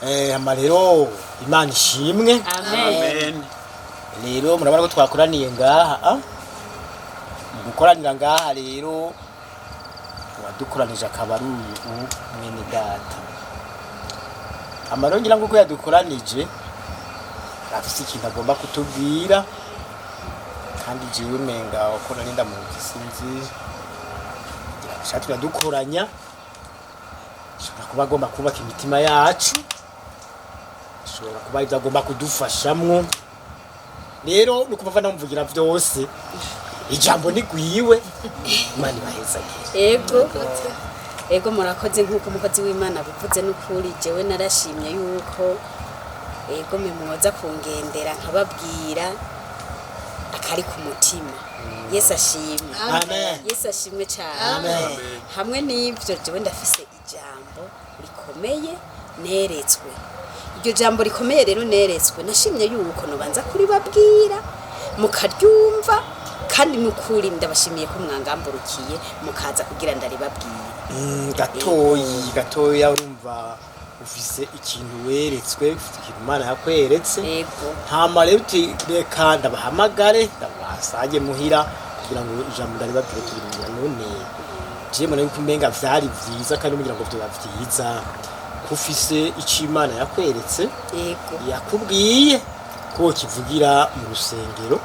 Amarero Imana ishimwe. Amen. Rero murabona ko twakoraniye ngaha gukoranira ngaha rero wadukoranije akabaru mwene data. Amarero ngira ngo yadukoranije afite ikintu agomba kutubwira kandi jiwe menga ukora nenda mu gisinzi shati yadukoranya shobora kuba agomba kubaka imitima yacu, shobora kuba ibyo agomba kudufashamwo. Rero nukuva namuvugira byose ijambo ni gwiwe Imana ibahezagire. Ego murakoze nkuko umukozi w'Imana bivuze n'ukuri jewe narashimye yuko ego mwoza kungendera nkababwira akari ku mutima. Yesu ashimwe. Amen. Yesu ashimwe cyane. Hamwe n'ibyo jewe ndafise ijambo rikomeye neretswe. Iryo jambo rikomeye rero neretswe nashimye yuko nobanza kuri babwira mukaryumva kandi n'ukuri ndabashimiye ko mwangamburukiye mukaza kugira ndaribabwira. Gatoya urumva ufise ikintu weretswe, ufite ikintu Imana yakweretse. Yego. Hama rero uti reka ndabahamagare ndabasaje muhira kugira ngo ijambo ndaribabwire tubirira none. Je mbona yuko umenga vyari vyiza kandi mugira ngo vyoba vyiza kufise ico Imana yakweretse. Yego. Yakubwiye ko kivugira mu rusengero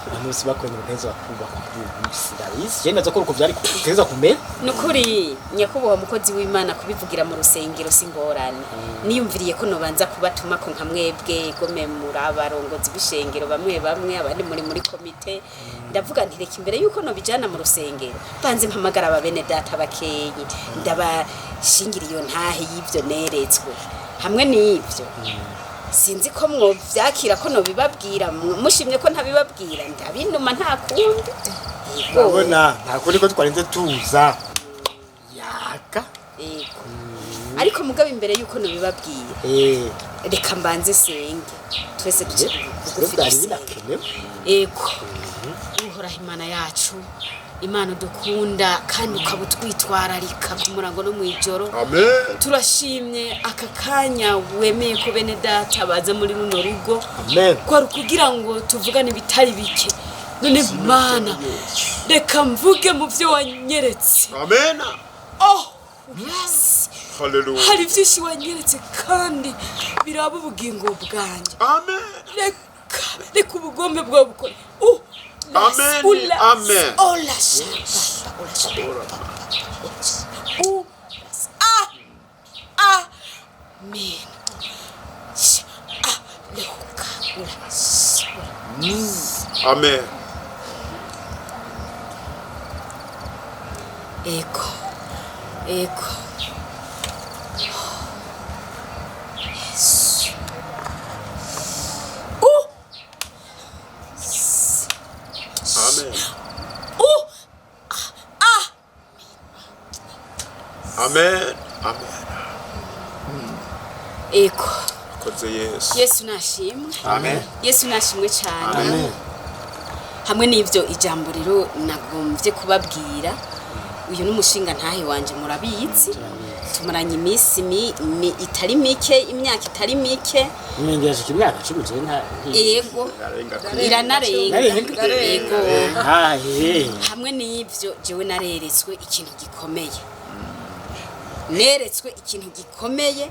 umunsi bakwenya neza bakubaka kumusirabisi. Je ndaza ko uko vyari kuteza kumera. Nukuri nyakubo mukozi w'Imana kubivugira mu rusengero singorane. Niyumviriye ko nobanza kubatuma ko nkamwebwe gome murabarongozi bishengero bamwe abandi muri komite. Ndavuga nti reka imbere yuko no bijana mu rusengero banze mpamagara ababene data bakeyi ndabashingira iyo ntahe y'ivyo neretswe. Hamwe n'ivyo sinzi ko mwovyakira ko no bibabwira mushimye ko ntabibabwira ndabinuma nta kundi. Urabona nta kundi ko twarenze tuza yaka. Ego. Ariko mugabe imbere yuko no bibabwira reka mbanze senge twese tuje kugufira. Ego. Uhoraho Imana yacu, Imana dukunda kandi ukabutwitwararika ku murango no mwijoro. Amen. Turashimye aka kanya wemeye ko bene data baza muri runo rugo. Amen. Kwa kugira ngo tuvugane bitari bike. None Mana reka mvuge mu byo wanyeretse. Amen. Oh yes. Hallelujah. Hari byinshi wanyeretse kandi biraba ubugingo bwanje. Amen. Reka ubugombe bwawe bukore. Amen. Amen. Ola shamba. Amen. Amen. Ego. Yes. Amen. Amen. Amen. Ego. Koze Yesu. Yesu nashimwe. Amen. Yesu nashimwe cyane. Amen. Hamwe n'ivyo ijambo rero nagomvye kubabwira uyu n'umushinga ntahe wanje murabizi tumaranye imisi itari mike imyaka itari mike Imengeje kimyaka 10 nta. Yego. Iranarenga. Yego. Hamwe n'ivyo jewe nareretswe ikintu gikomeye. Neretswe ikintu gikomeye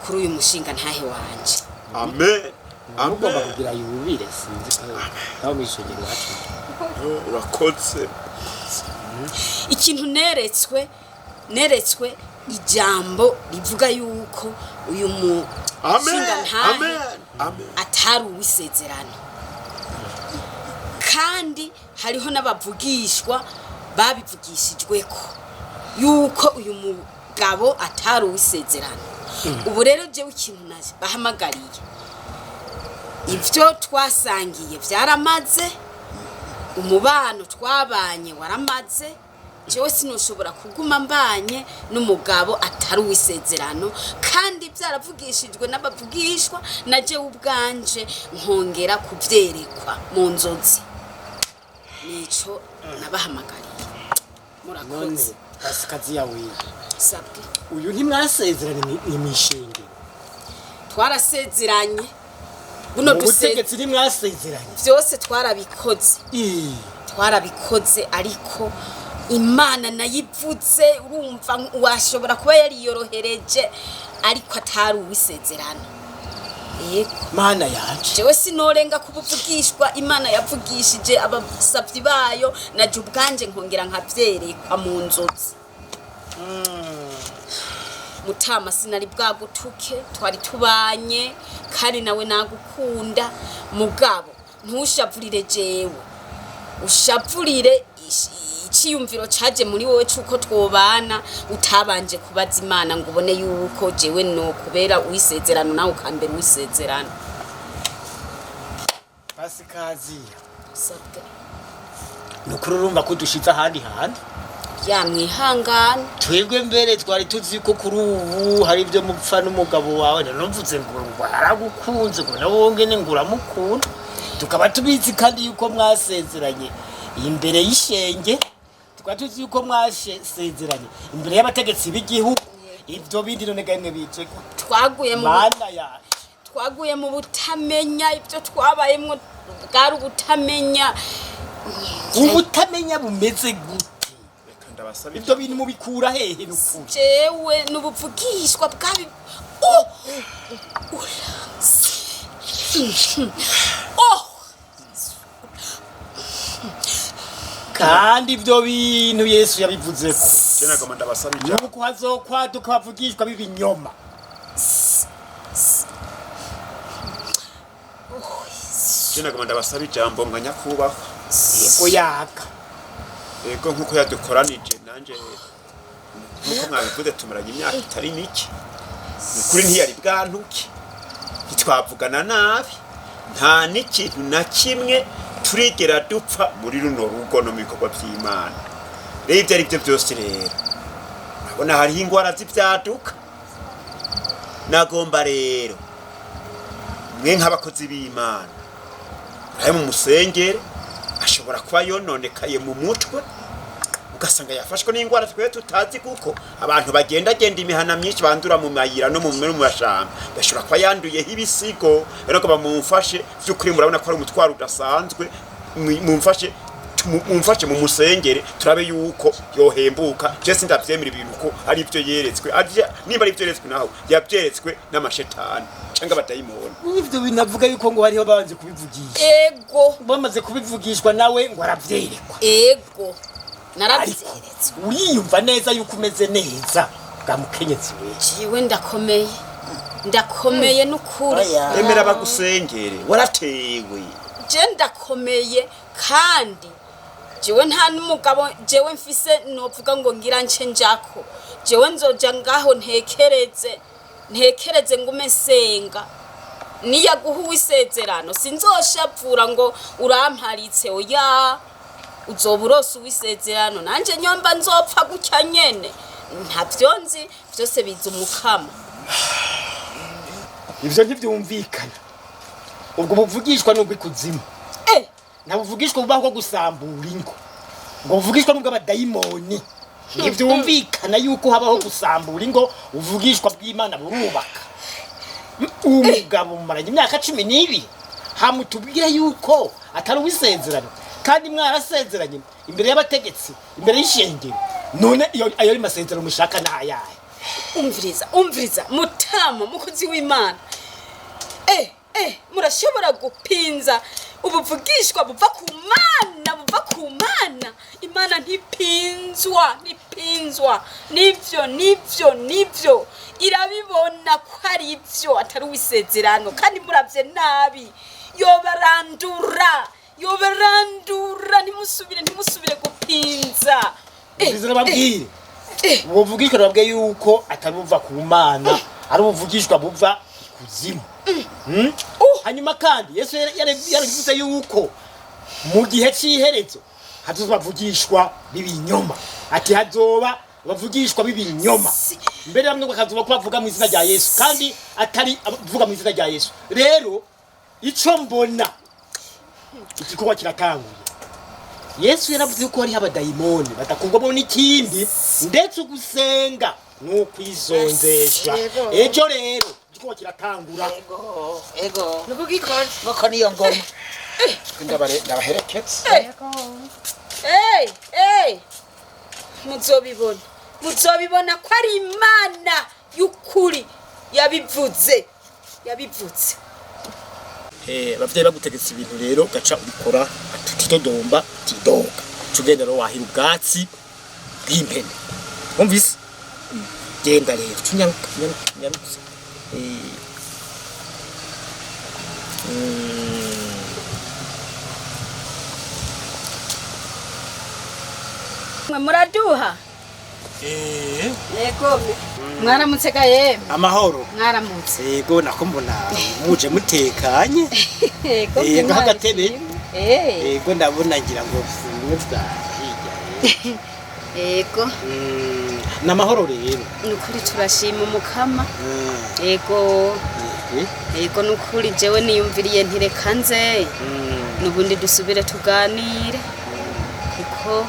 kuri uyu mushinga ntahe wanje. Amen. Ugomba kugira yubire sinzi ko naho mwishongera wacu. Urakoze. Ikintu neretswe ijambo rivuga yuko uyu mushinga ntahe atari uwisezerano. Kandi hariho n'abavugishwa babivugishijweko yuko uyu mugabo atari uwisezerano. Ubu rero jewe ikintu naje bahamagariye ivyo twasangiye vyaramaze, umubano twabanye waramaze. Jewe sinoshobora kuguma mbanye n'umugabo atari uwisezerano kandi byaravugishijwe n'abavugishwa na jewe ubwanje nkongera kuvyerekwa mu nzozi. Nico nabahamagariye. Murakoze. Kazi yawe. Sabwe. Uyu ntimwasezerana imishenge. twarasezeranye buno ubutegetsi mwasezeranye byose twarabikoze ariko Imana nayivuze urumva washobora kuba yariyorohereje ariko atari uwisezerano yego Mana yaje jewe sinorenga kubuvugishwa Imana yavugishije abasavyi bayo naje ubwanje nkongera nkavyerekwa mu nzozi Mutama sinari bwagutuke twari tubanye kandi nawe nagukunda mugabo ntushavurire jewe ushavurire iciyumviro caje muri wowe cuko twobana utabanje kubaza Imana ngo ubone yuko jewe no kubera uwisezerano nawe ukambera uwisezerano Pasikazi sabwe nukururumba ko dushitse ahandi hantu yamwihangana twebwe mbere twari tuzi ko kuri ubu hari ibyo mupfa n'umugabo wawe navuze ngo aragukunze ngo nawe ngene nguramukunda tukaba tubizi kandi yuko mwasezeranye imbere y'ishenge tukaba tuzi yuko mwasezeranye imbere y'abategetsi b'igihugu ibyo bindi none gaimwe bice twaguye mu butamenya ibyo twabayemwo bwari ubutamenya bumeze gute ibyo bintu mubikura hehe n'ukuri jewe n'ubuvugishwa bwabi kandi ibyo bintu Yesu yabivuze ko Cenagoma ndabasabije nuko hazokwaduka bavugishwa bibinyoma Cenagoma ndabasaba ijambo mwanyakubahwa yego yaka yego nkuko yadukoranije nanje nkuko mwabivuze tumaranye imyaka itari mike ukuri ntiyari bwantuke twavugana nabi nta n'ikintu na kimwe turigera dupfa muri runo rugo no mu bikorwa by'Imana rero ibyo ari byo byose rero urabona hariho ingwara z'ibyaduka nagomba rero mwe nk'abakozi b'Imana ari mu musengere ashobora kuba yononekaye mu mutwe ugasanga yafashwe n'ingwara twe tutazi kuko abantu bagenda imihana myinshi bandura mu mayira no mu mashamba bashobora kuba yanduyeho ibisigo rero ko bamumfashe by'ukuri murabona ko ari umutwaro udasanzwe mumfashe mu musengere turabe yuko yohembuka je sindavyemera ibintu ko ari byo yeretswe nimba ari byo yeretswe naho yabyeretswe n'amashetani cyangwa abadayimoni ibyo binavuga yuko ngo hariho babanje kubivugisha ego bamaze kubivugishwa nawe ngo aravyerekwa ego naravyeretswe uriyumva neza yuko umeze neza bwamukenyezi we jiwe ndakomeye n'ukuri emera bagusengere waratewe je ndakomeye kandi jewe nta n'umugabo jewe mfise novuga ngo ngira nce njako jewe nzoja ngaho ntekereze ngume nsenga niyaguha uwisezerano sinzoshavura ngo uramparitse oya uzoba urose uwisezerano nanje nyomba nzopfa gutya nyene ntavyo nzi byose biza umukama ivyo ntivyumvikana ubwo buvugishwa n'ubwo ikuzimu nabuvugishwa bubaho ko gusambura ingo ngo buvugishwa n'ubwo abadayimoni ntivyumvikana yuko habaho gusambura ingo uvugishwa bw'Imana burubaka umugabo mumaranye imyaka 12 hamutubwire yuko atari uwisezerano kandi mwarasezeranye imbere y'abategetsi imbere y'ishengero none ayo ari masezerano mushaka nayaye umviriza Mutama mukozi w'Imana murashobora gupinza ubuvugishwa buva ku Mana Imana ntipinzwa nivyo irabibona ko ari ivyo atari uwisezerano kandi muravye nabi yobarandura ntimusubire gupinza bizira babwire ubuvugishwa babwe yuko atari buva ku Mana ari ubuvugishwa buva kuzimu hanyuma kandi Yesu yaravuze yuko mu gihe cy'iherezo hazobavugishwa bibinyoma ati hazoba bavugishwa bibinyoma mbere bamwe bakazuba ko bavuga mu izina rya Yesu kandi atari avuga mu izina rya Yesu rero ico mbona igikorwa kiratanguye Yesu yaravuze ko hari abadayimoni batakugwamo n'ikindi ndetse ugusenga n'ukwizonzesha ejo rero igikoma kiratangura. ego nukugikora boko niyo ngoma ndabahereketse muzobibona ko ari Imana y'ukuri yabivuze abavyeyi bagutegetse ibintu rero gaca ubikora tutodomba tidoga tugenda rero wahira ubwatsi bw'impene wumvise genda rero tunyarutse mwe muraduha yego mwaramutse gaye amahoro mwaramutse yego nako mbona muje mutekanye yego nk'agatebe yego ndabona ngira ngo mvuga hirya yego n'amahoro rero nukuri turashima umukama yego yego nukuri jewe niyumviriye ntireka nze nubundi dusubire tuganire kuko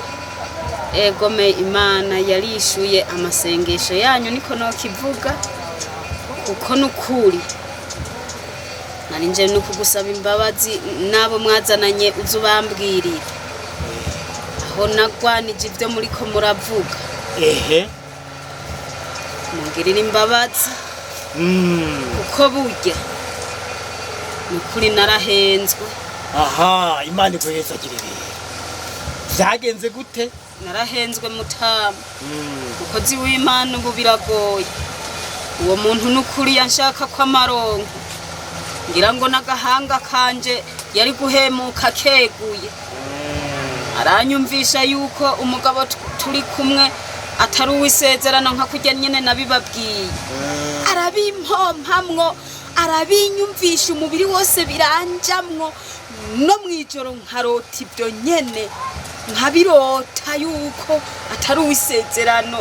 egome Imana yarishuye amasengesho yanyu niko nokivuga kuko nukuri nari nje no kugusaba imbabazi nabo mwazananye uzubambwirira aho nagwanije ibyo muri ko muravuga mungirira imbabazi kuko burya nukuri narahenzwe aha Imana ikoheza girere byagenze gute narahenzwe mutama umukozi w'Imana ubu biragoye uwo muntu nukuri yanshaka ko amaronko ngira ngo n'agahanga kanje yari guhemuka keguye aranyumvisha yuko umugabo turi kumwe atari uwisezerano nka kurya nyene nabibabwiye arabimpompamwo arabinyumvisha umubiri wose biranjamwo no mwijoro nkarota ibyo nyene nkabirota yuko atari uwisezerano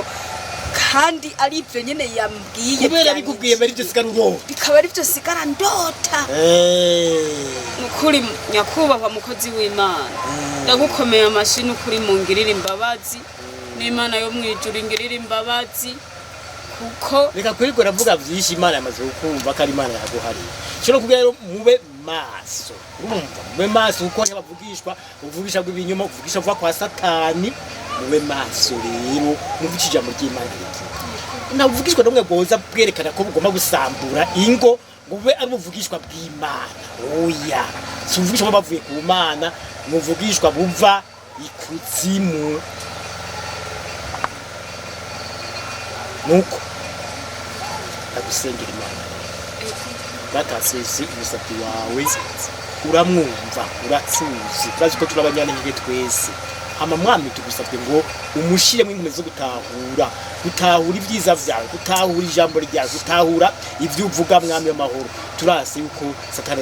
kandi ari ibyo nyene yambwiye kubera bikubwiye bari byo sigara urota bikaba ari byo sigara ndota nukuri nyakubahwa mukozi w'Imana ndagukomeye amashini ukuri mungirira imbabazi n'Imana yo mwijuru ingirira imbabazi kuko reka kwigora avuga byinshi Imana yamaze ukumva ko ari Imana yaguhariye cyo kugira rero mube maso urumva mube maso uko ntibavugishwa uvugisha bw'ibinyoma uvugisha vuga kwa satani mube maso rero muvugije ijambo ry'Imana riki navugishwa nomwe goza bwerekana ko bugomba gusambura ingo mube ari buvugishwa bw'Imana oya suvugishwa bavuye ku Mana muvugishwa buva ikuzimu nuko agusengera Imana batasese umusabyi wawe uramwumva uratsuzi urazi ko turabanyantege twese hama mwami tugusabye ngo umushire mu inkomezi zo gutahura ibyiza vyawe gutahura ijambo ryawe gutahura ivyo uvuga mwami w'amahoro turase yuko satani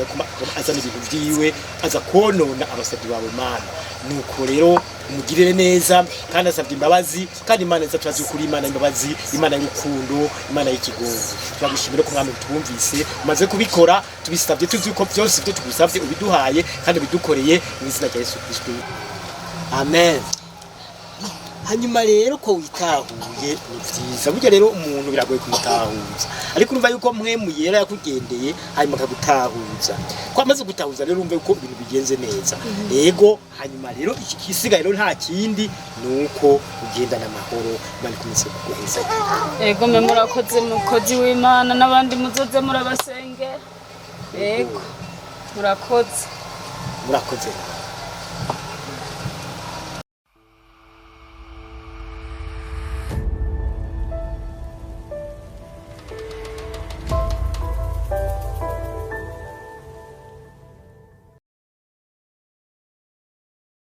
azana ibintu vyiwe aza konona abasabyi bawe Mana nuko rero umugirire neza kandi asabye imbabazi kandi Imana neza turazi kuri Imana imbabazi Imana y'urukundo Imana y'ikigongo turagushimira ko mwami twumvise umaze kubikora tubisabye tuzi ko byose byo tugusabye ubiduhaye kandi ubidukoreye mu izina rya Yesu Kristo amen. Hanyuma rero ko witahuye ni vyiza burya rero umuntu biragoye kumutahuza ariko urumva yuko mwemu yera yakugendeye hanyuma akagutahuza ko amaze gutahuza rero urumva yuko ibintu bigenze neza yego hanyuma rero iki kisigaye rero nta kindi nuko ugendana amahoro bari kumise kuguheza yego mwe murakoze mukozi w'Imana n'abandi muzoze murabasengera yego murakoze